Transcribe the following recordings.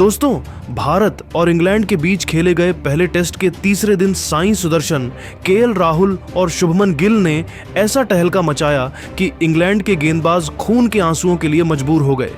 दोस्तों, भारत और इंग्लैंड के बीच खेले गए पहले टेस्ट के तीसरे दिन साई सुदर्शन, केएल राहुल और शुभमन गिल ने ऐसा टहलका मचाया कि इंग्लैंड के गेंदबाज खून के आंसुओं के लिए मजबूर हो गए।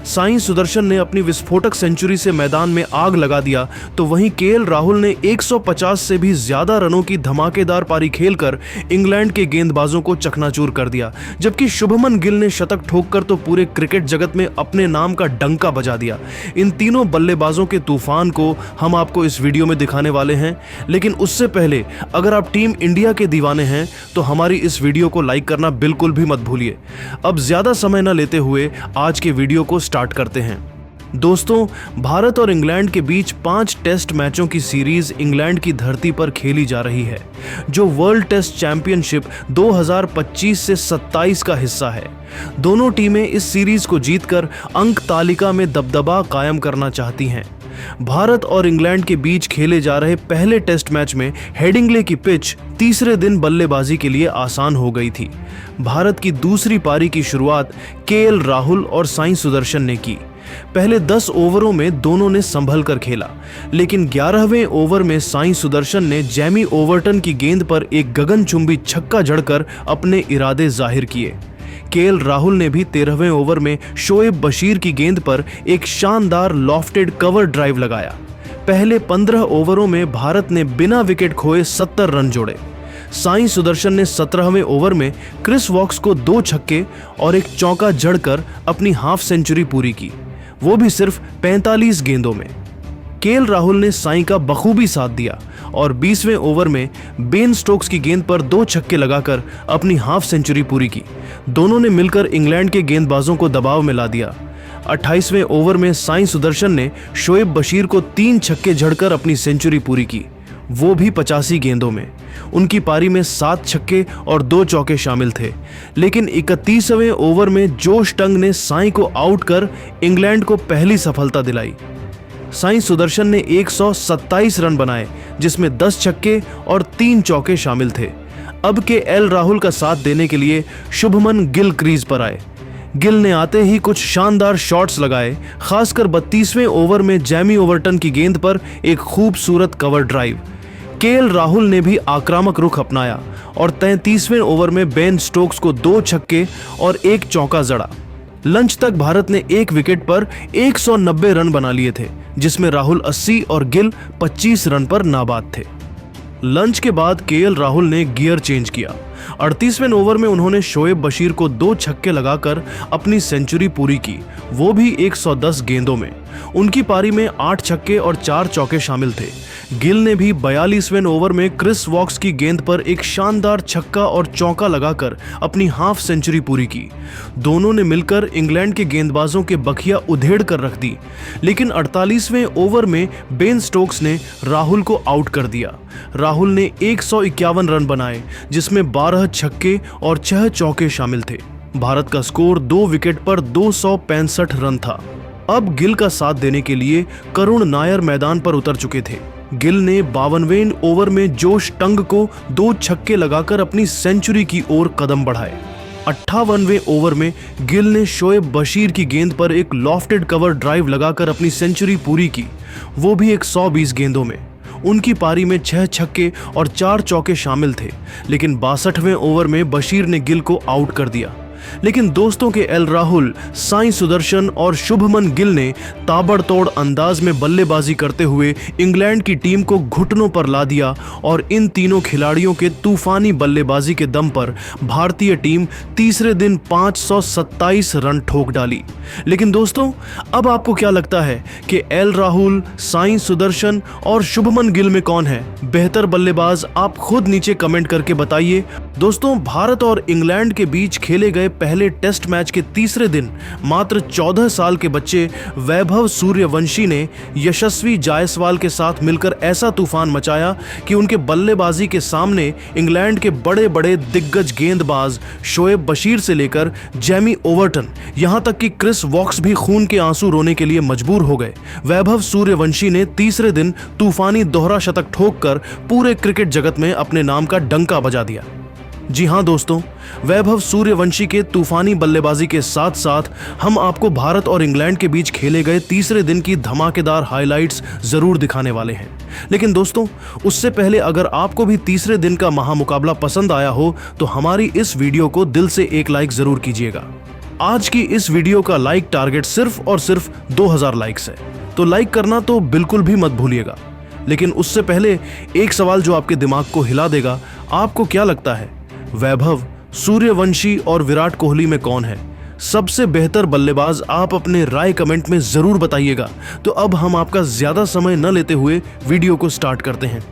साई सुदर्शन ने अपनी विस्फोटक सेंचुरी से मैदान में आग लगा दिया, तो वहीं केएल राहुल ने 150 से भी ज्यादा रनों की धमाकेदार पारी खेलकर इंग्लैंड के गेंदबाजों को चकनाचूर कर दिया, जबकि शुभमन गिल ने शतक ठोककर तो पूरे क्रिकेट जगत में अपने नाम का डंका बजा दिया। इन तीनों बल्लेबाजों के तूफान को हम आपको इस वीडियो में दिखाने वाले हैं, लेकिन उससे पहले अगर आप टीम इंडिया के दीवाने हैं तो हमारी इस वीडियो को लाइक करना बिल्कुल भी मत भूलिए। अब ज्यादा समय न लेते हुए आज के वीडियो को स्टार्ट करते हैं। दोस्तों, भारत और इंग्लैंड के बीच 5 टेस्ट मैचों की सीरीज इंग्लैंड की धरती पर खेली जा रही है, जो वर्ल्ड टेस्ट चैंपियनशिप 2025 से 27 का हिस्सा है। दोनों टीमें इस सीरीज को जीतकर अंक तालिका में दबदबा कायम करना चाहती हैं। भारत और इंग्लैंड के बीच खेले जा रहे पहले टेस्ट मैच में हेडिंग्ले की पिच तीसरे दिन बल्लेबाजी के लिए आसान हो गई थी। भारत की दूसरी पारी की शुरुआत केएल राहुल और साई सुदर्शन ने की। पहले 10 ओवरों में दोनों ने संभल कर खेला, लेकिन 11वें ओवर में साई सुदर्शन ने जैमी ओवर्टन की गेंद पर एक गगनचुंबी छक्का जड़कर अपने इरादे जाहिर किए। केएल राहुल ने भी 13वें ओवर में शोएब बशीर की गेंद पर एक शानदार लॉफ्टेड कवर ड्राइव लगाया। पहले 15 ओवरों में भारत ने बिना विकेट खोए 70 रन जोड़े। साई सुदर्शन ने 17वें ओवर में क्रिस वॉक्स को 2 छक्के और एक चौका जड़कर अपनी हाफ सेंचुरी पूरी की, वो भी सिर्फ 45 गेंदों में। केएल राहुल ने साई का बखूबी साथ दिया और 20वें ओवर में बेन स्टोक्स की गेंद पर 2 छक्के लगाकर अपनी हाफ सेंचुरी पूरी की। दोनों ने मिलकर इंग्लैंड के गेंदबाजों को दबाव में ला दिया। 28वें ओवर में साई सुदर्शन ने शोएब बशीर को 3 छक्के जड़कर अपनी सेंचुरी पूरी की, वो भी 85 गेंदों में। उनकी पारी में 7 छक्के और 2 चौके शामिल थे, लेकिन 31वें ओवर में जोश टंग ने साई को आउट कर इंग्लैंड को पहली सफलता दिलाई। साई सुदर्शन ने 127 रन बनाए, जिसमें 10 छक्के और 3 चौके शामिल थे। अब केएल राहुल का साथ देने के लिए शुभमन गिल क्रीज पर आए। गिल ने आते ही कुछ शानदार शॉट्स लगाए, खासकर 32वें ओवर में जैमी ओवर्टन की गेंद पर एक खूबसूरत कवर ड्राइव। केएल राहुल ने भी आक्रामक रुख अपनाया और 33वें ओवर में बेन स्टोक्स को 2 छक्के और 1 चौका जड़ा। लंच तक भारत ने 1 विकेट पर 190 रन बना लिए थे, जिसमें राहुल 80 और गिल 25 रन पर नाबाद थे। लंच के बाद केएल राहुल ने गियर चेंज किया। 38वें ओवर में उन्होंने शोएब बशीर को 2 छक्के लगाकर अपनी सेंचुरी पूरी की, वो भी 110 गेंदों में। उनकी पारी में 8 छक्के और 4 चौके शामिल थे। गिल ने भी 42वें ओवर में क्रिस वॉक्स की गेंद पर एक शानदार छक्का और चौका लगाकर अपनी हाफ सेंचुरी पूरी की। दोनों ने मिलकर इंग्लैंड के गेंदबाजों के बखिया उधेड़ कर रख दी, लेकिन 48वें ओवर में बेन स्टोक्स ने राहुल को आउट कर दिया। राहुल ने 151 रन बनाए, जिसमें 12 छक्के और 6 चौके शामिल थे। भारत का स्कोर 2 विकेट पर 265 रन था। अब गिल का साथ देने के लिए करुण नायर मैदान पर उतर चुके थे। गिल ने 52वें ओवर में जोश टंग को 2 छक्के लगाकर अपनी सेंचुरी की ओर कदम बढ़ाए। 58वें ओवर में गिल ने शोएब बशीर की गेंद पर एक लॉफ्टेड कवर ड्राइव लगाकर अपनी सेंचुरी पूरी की, वो भी 120 गेंदों में। उनकी पारी में 6 छक्के और 4 चौके शामिल थे, लेकिन 62वें ओवर में बशीर ने गिल को आउट कर दिया। लेकिन दोस्तों के एल राहुल, साई सुदर्शन और शुभमन गिल ने ताबड़तोड़ अंदाज में बल्लेबाजी करते हुए इंग्लैंड की टीम को घुटनों पर ला दिया और इन तीनों खिलाड़ियों के तूफानी बल्लेबाजी के दम पर भारतीय टीम तीसरे दिन 527 रन ठोक डाली। लेकिन दोस्तों, अब आपको क्या लगता है कि एल राहुल, साई सुदर्शन और शुभमन गिल में कौन है बेहतर बल्लेबाज? आप खुद नीचे कमेंट करके बताइए। दोस्तों, भारत और इंग्लैंड के बीच खेले गए पहले टेस्ट मैच के तीसरे दिन मात्र 14 साल के बच्चे वैभव सूर्यवंशी ने यशस्वी जायसवाल के साथ मिलकर ऐसा तूफान मचाया कि उनके बल्लेबाजी के सामने इंग्लैंड के बड़े बड़े दिग्गज गेंदबाज शोएब बशीर से लेकर जैमी ओवर्टन, यहां तक कि क्रिस वॉक्स भी खून के आंसू रोने के लिए मजबूर हो गए। वैभव सूर्यवंशी ने तीसरे दिन तूफानी दोहरा शतक ठोककर पूरे क्रिकेट जगत में अपने नाम का डंका बजा दिया। जी हां दोस्तों, वैभव सूर्यवंशी के तूफानी बल्लेबाजी के साथ साथ हम आपको भारत और इंग्लैंड के बीच खेले गए तीसरे दिन की धमाकेदार हाइलाइट्स जरूर दिखाने वाले हैं। लेकिन दोस्तों, उससे पहले अगर आपको भी तीसरे दिन का महामुकाबला पसंद आया हो तो हमारी इस वीडियो को दिल से एक लाइक जरूर कीजिएगा। आज की इस वीडियो का लाइक टारगेट सिर्फ और सिर्फ 2000 लाइक्स है, तो लाइक करना तो बिल्कुल भी मत भूलिएगा। लेकिन उससे पहले एक सवाल जो आपके दिमाग को हिला देगा, आपको क्या लगता है वैभव सूर्यवंशी और विराट कोहली में कौन है सबसे बेहतर बल्लेबाज? आप अपने राय कमेंट में जरूर बताइएगा। तो अब हम आपका ज्यादा समय न लेते हुए वीडियो को स्टार्ट करते हैं।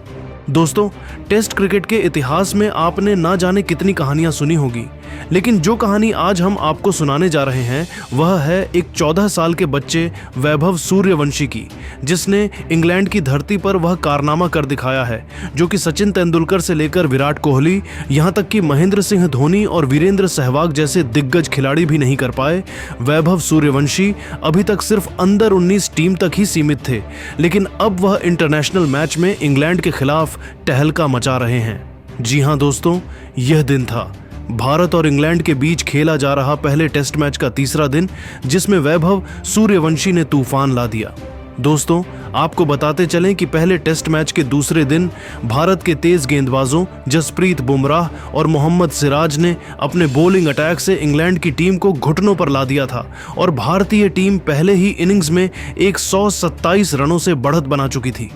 दोस्तों, टेस्ट क्रिकेट के इतिहास में आपने ना जाने कितनी कहानियां सुनी होगी, लेकिन जो कहानी आज हम आपको सुनाने जा रहे हैं वह है एक 14 साल के बच्चे वैभव सूर्यवंशी की, जिसने इंग्लैंड की धरती पर वह कारनामा कर दिखाया है जो कि सचिन तेंदुलकर से लेकर विराट कोहली, यहां तक कि महेंद्र सिंह धोनी और वीरेंद्र सहवाग जैसे दिग्गज खिलाड़ी भी नहीं कर पाए। वैभव सूर्यवंशी अभी तक सिर्फ अंडर 19 टीम तक ही सीमित थे, लेकिन अब वह इंटरनेशनल मैच में इंग्लैंड के खिलाफ टहलका मचा रहे हैं। जी हां दोस्तों, यह दिन था भारत और इंग्लैंड के बीच खेला जा रहा पहले टेस्ट मैच का तीसरा दिन, जिसमें वैभव सूर्यवंशी ने तूफान ला दिया। दोस्तों, आपको बताते चलें कि पहले टेस्ट मैच के दूसरे दिन भारत के तेज गेंदबाजों जसप्रीत बुमराह और मोहम्मद सिराज ने अपने बॉलिंग अटैक से इंग्लैंड की टीम को घुटनों पर ला दिया था और भारतीय टीम पहले ही इनिंग्स में 127 रनों से बढ़त बना चुकी थी।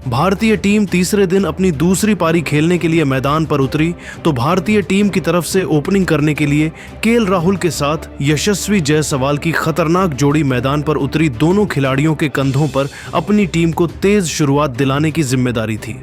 भारतीय टीम तीसरे दिन अपनी दूसरी पारी खेलने के लिए मैदान पर उतरी तो भारतीय टीम की तरफ से ओपनिंग करने के लिए केएल राहुल के साथ यशस्वी जायसवाल की खतरनाक जोड़ी मैदान पर उतरी। दोनों खिलाड़ियों के कंधों पर अपनी टीम को तेज शुरुआत दिलाने की जिम्मेदारी थी।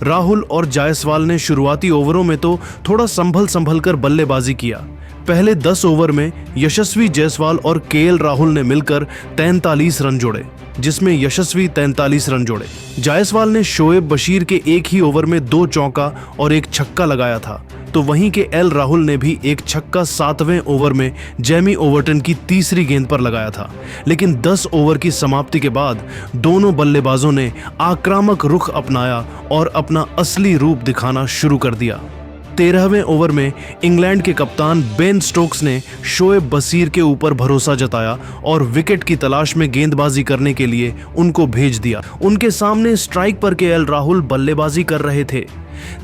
राहुल और जायसवाल ने शुरुआती ओवरों में तो थोड़ा संभल कर बल्लेबाजी किया। पहले 10 ओवर में यशस्वी जायसवाल और केएल राहुल ने मिलकर 43 रन जोड़े, जिसमें यशस्वी 43 रन जोड़े। जायसवाल ने शोएब बशीर के एक ही ओवर में 2 चौका और 1 छक्का लगाया था, तो वहीं के एल राहुल ने भी 1 छक्का 7वें ओवर में जेमी ओवर्टन की तीसरी गेंद पर लगाया था। लेकिन 10 ओवर की समाप्ति के बाद दोनों बल्लेबाजों ने आक्रामक रुख अपनाया और अपना असली रूप दिखाना शुरू कर दिया। 13वें ओवर में इंग्लैंड के कप्तान बेन स्टोक्स ने शोएब बशीर के ऊपर भरोसा जताया और विकेट की तलाश में गेंदबाजी करने के लिए उनको भेज दिया। उनके सामने स्ट्राइक पर केएल राहुल बल्लेबाजी कर रहे थे।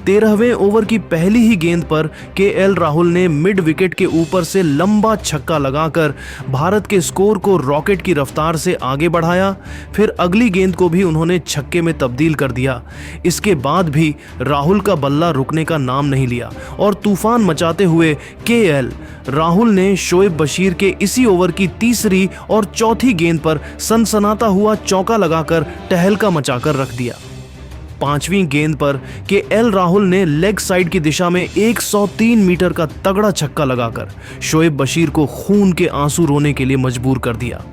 13वें ओवर की पहली ही गेंद पर केएल राहुल ने मिड विकेट के ऊपर से लंबा छक्का लगाकर भारत के स्कोर को रॉकेट की रफ्तार से आगे बढ़ाया। फिर अगली गेंद को भी उन्होंने छक्के में तब्दील कर दिया। इसके बाद भी राहुल का बल्ला रुकने का नाम नहीं लिया और तूफान मचाते हुए केएल राहुल ने शोएब बशीर के इसी ओवर की तीसरी और चौथी गेंद पर सनसनाता हुआ चौका लगाकर टहलका मचाकर रख दिया। 5वीं गेंद पर केएल राहुल ने लेग साइड की दिशा में 103 मीटर का तगड़ा छक्का लगाकर शोएब बशीर को खून के आंसू रोने के लिए मजबूर कर दिया।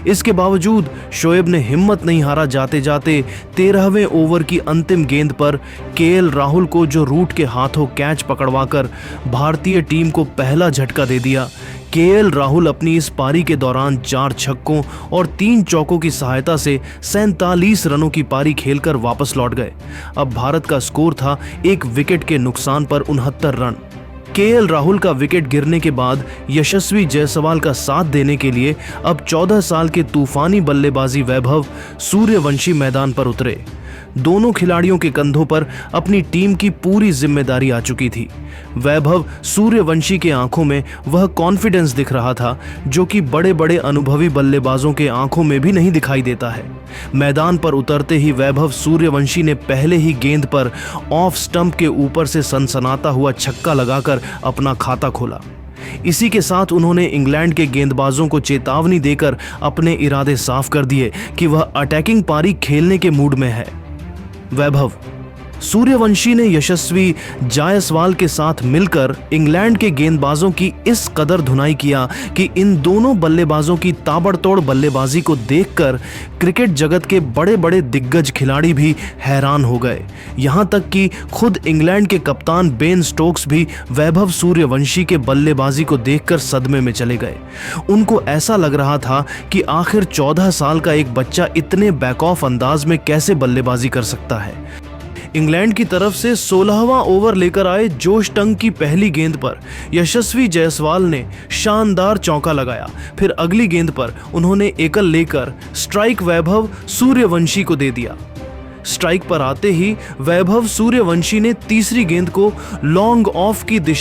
इसके बावजूद शोएब ने हिम्मत नहीं हारा। जाते जाते 13वें ओवर की अंतिम गेंद पर केएल राहुल को जो रूट के हाथों कैच पकड़वाकर भारतीय टीम को पहला झटका दे दिया। केएल राहुल अपनी इस पारी के दौरान 4 छक्कों और 3 चौकों की सहायता से 47 रनों की पारी खेलकर वापस लौट गए। अब भारत का स्कोर था 1 विकेट के नुकसान पर 69 रन। केएल राहुल का विकेट गिरने के बाद यशस्वी जायसवाल का साथ देने के लिए अब 14 साल के तूफानी बल्लेबाजी वैभव सूर्यवंशी मैदान पर उतरे। दोनों खिलाड़ियों के कंधों पर अपनी टीम की पूरी जिम्मेदारी आ चुकी थी। वैभव सूर्यवंशी के आंखों में वह कॉन्फिडेंस दिख रहा था जो कि बड़े बड़े अनुभवी बल्लेबाजों के आंखों में भी नहीं दिखाई देता है। मैदान पर उतरते ही वैभव सूर्यवंशी ने पहले ही गेंद पर ऑफ स्टंप के ऊपर से सनसनाता हुआ छक्का लगाकर अपना खाता खोला। इसी के साथ उन्होंने इंग्लैंड के गेंदबाजों को चेतावनी देकर अपने इरादे साफ कर दिए कि वह अटैकिंग पारी खेलने के मूड में है। वैभव सूर्यवंशी ने यशस्वी जायसवाल के साथ मिलकर इंग्लैंड के गेंदबाजों की इस कदर धुनाई किया कि इन दोनों बल्लेबाजों की ताबड़तोड़ बल्लेबाजी को देखकर क्रिकेट जगत के बड़े बड़े दिग्गज खिलाड़ी भी हैरान हो गए। यहां तक कि खुद इंग्लैंड के कप्तान बेन स्टोक्स भी वैभव सूर्यवंशी के बल्लेबाजी को देखकर सदमे में चले गए। उनको ऐसा लग रहा था कि आखिर 14 साल का एक बच्चा इतने बैक ऑफ अंदाज में कैसे बल्लेबाजी कर सकता है। इंग्लैंड की तरफ से 16वां ओवर लेकर आए जोश टंग की पहली गेंद पर यशस्वी जायसवाल ने शानदार चौका लगाया। फिर अगली गेंद पर उन्होंने एकल लेकर स्ट्राइक वैभव सूर्यवंशी को दे दिया। स्ट्राइक पर आते ही वैभव सूर्यवंशी ने तीसरी गेंद को लॉन्ग ऑफ की दिशा